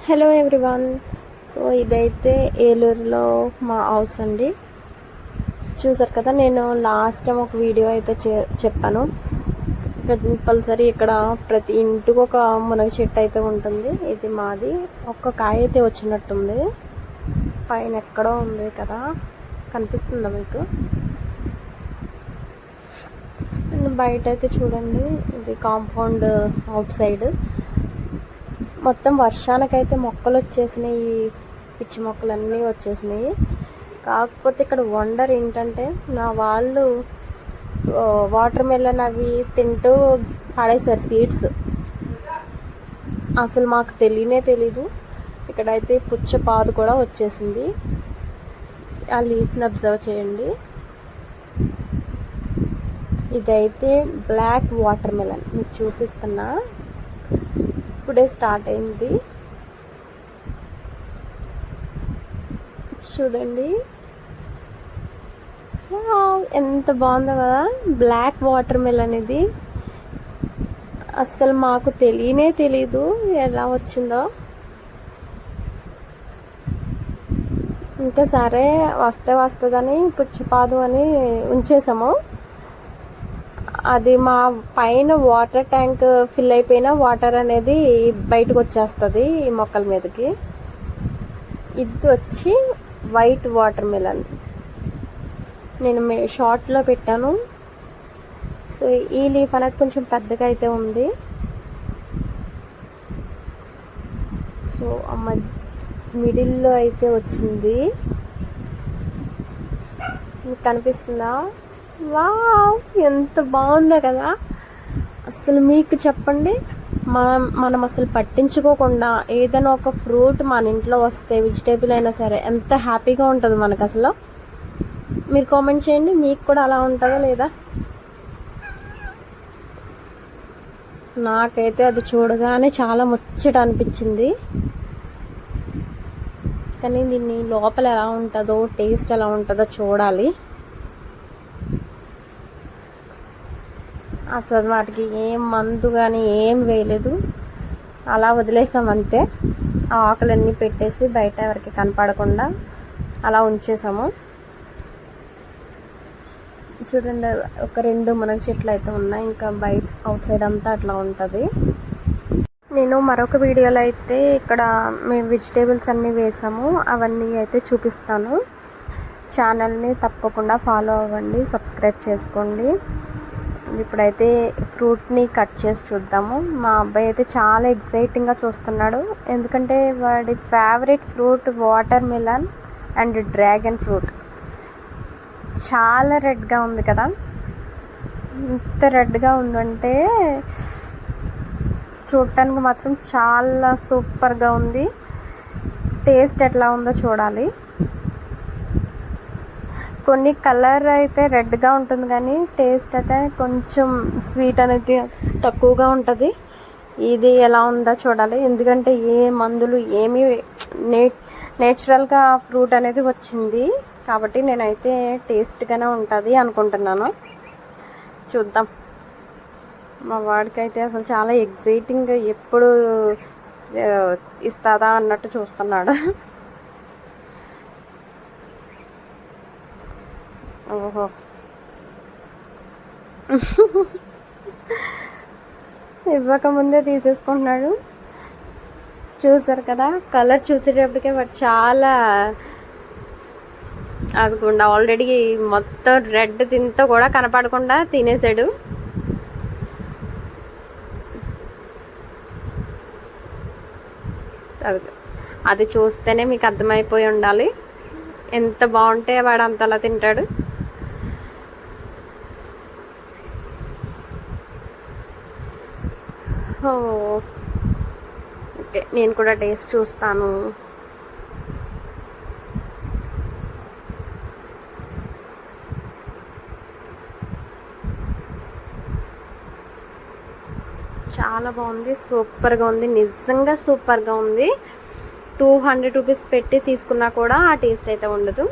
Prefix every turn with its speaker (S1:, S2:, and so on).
S1: Hello everyone. So ఇదైతే ఏలూరులో మా హౌస్ అండి. చూసారు కదా, నేను లాస్ట్ టైం ఒక వీడియో అయితే చెప్పాను. కంపల్సరీ ఇక్కడ ప్రతి ఇంటికి ఒక మునగ చెట్టు అయితే ఉంటుంది. ఇది మాది. ఒక్క కాయ అయితే వచ్చినట్టుంది. పైన ఎక్కడో ఉంది కదా, కనిపిస్తుందా మీకు? బయట అయితే చూడండి, ఇది కాంపౌండ్ అవుట్ సైడ్. మొత్తం వర్షానికైతే మొక్కలు వచ్చేసినాయి, పిచ్చి మొక్కలన్నీ వచ్చేసినాయి. కాకపోతే ఇక్కడ వండర్ ఏంటంటే, నా వాళ్ళు వాటర్ మెలన్ అవి తింటూ పడేశారు సీడ్స్. అసలు మాకు తెలీదు. ఇక్కడైతే పుచ్చపాదు కూడా వచ్చేసింది. ఆ లీఫ్ని అబ్జర్వ్ చేయండి. ఇదైతే బ్లాక్ వాటర్ మెలన్ మీకు చూపిస్తున్నా. ఇప్పుడే స్టార్ట్ అయింది చూడండి. ఎంత బాగుందో కదా, బ్లాక్ వాటర్ మెలన్. ఇది అస్సలు మాకు తెలీదు ఎలా వచ్చిందో. ఇంకా సరే వస్తుందని పుచ్చపాదు అని ఉంచేసాము. అది మా పైన వాటర్ ట్యాంక్ ఫిల్ అయిపోయిన వాటర్ అనేది బయటకు వచ్చేస్తుంది ఈ మొక్కల మీదకి. ఇది వచ్చి వైట్ వాటర్ మెలన్. నేను షార్ట్లో పెట్టాను. సో ఈ లీఫ్ అనేది కొంచెం పెద్దగా అయితే ఉంది. సో మిడిల్లో అయితే వచ్చింది. మీకు కనిపిస్తుందా? వావ్, ఎంత బాగుందో కదా. అసలు మీకు చెప్పండి, మనం అసలు పట్టించుకోకుండా ఏదైనా ఒక ఫ్రూట్ మన ఇంట్లో వస్తే, వెజిటేబుల్ అయినా సరే, ఎంత హ్యాపీగా ఉంటుంది మనకు. అసలు మీరు కామెంట్ చేయండి, మీకు కూడా అలా ఉంటుందా లేదా? నాకైతే అది చూడగానే చాలా ముచ్చట అనిపించింది. కానీ దీన్ని లోపల ఎలా ఉంటుందో, టేస్ట్ ఎలా ఉంటుందో చూడాలి. అసలు వాటికి ఏం మందు కానీ ఏం వేయలేదు, అలా వదిలేసాం అంతే. ఆ ఆకులన్నీ పెట్టేసి బయట ఎవరికి కనపడకుండా అలా ఉంచేసాము. చూడండి, ఒక 2 మునగ చెట్లు అయితే ఉన్నాయి. ఇంకా బయట అవుట్ సైడ్ అంతా అట్లా ఉంటుంది. నేను మరొక వీడియోలో అయితే ఇక్కడ మేము వెజిటేబుల్స్ అన్నీ వేసాము, అవన్నీ అయితే చూపిస్తాను. ఛానల్ని తప్పకుండా ఫాలో అవ్వండి, సబ్స్క్రైబ్ చేసుకోండి. ఇప్పుడైతే ఫ్రూట్ని కట్ చేసి చూద్దాము. మా అబ్బాయి అయితే చాలా ఎక్సైటింగ్గా చూస్తున్నాడు, ఎందుకంటే వాడి favourite fruit water melon and dragon fruit. చాలా రెడ్గా ఉంది కదా, ఎంత రెడ్గా ఉందంటే చూడటానికి మాత్రం చాలా సూపర్గా ఉంది. టేస్ట్ ఎట్లా ఉందో చూడాలి. కొన్ని కలర్ అయితే రెడ్గా ఉంటుంది, కానీ టేస్ట్ అయితే కొంచెం స్వీట్ అనేది తక్కువగా ఉంటుంది. ఇది ఎలా ఉందో చూడాలి, ఎందుకంటే ఏ మందులు ఏమీ నేచురల్గా ఫ్రూట్ అనేది వచ్చింది కాబట్టి నేనైతే టేస్ట్గానే ఉంటుంది అనుకుంటున్నాను. చూద్దాం. మా వాడికైతే అసలు చాలా ఎగ్జైటింగ్, ఎప్పుడు ఇస్తుందా అన్నట్టు చూస్తున్నాడు. ఓహో, ఇవ్వకముందే తీసేసుకుంటున్నాడు. చూసారు కదా, కలర్ చూసేటప్పటికే వాడు చాలా ఆగకుండా ఆల్రెడీ మొత్తం రెడ్ తింతో కూడా కనపడకుండా తినేసాడు. అది చూస్తేనే మీకు అర్థమైపోయి ఉండాలి, ఎంత బాగుంటే వాడు అంతలా తింటాడు. ఓకే, నేను కూడా టేస్ట్ చూస్తాను. చాలా బాగుంది, సూపర్గా ఉంది, నిజంగా సూపర్గా ఉంది. 200 రూపీస్ పెట్టి తీసుకున్నా కూడా ఆ టేస్ట్ అయితే ఉండదు.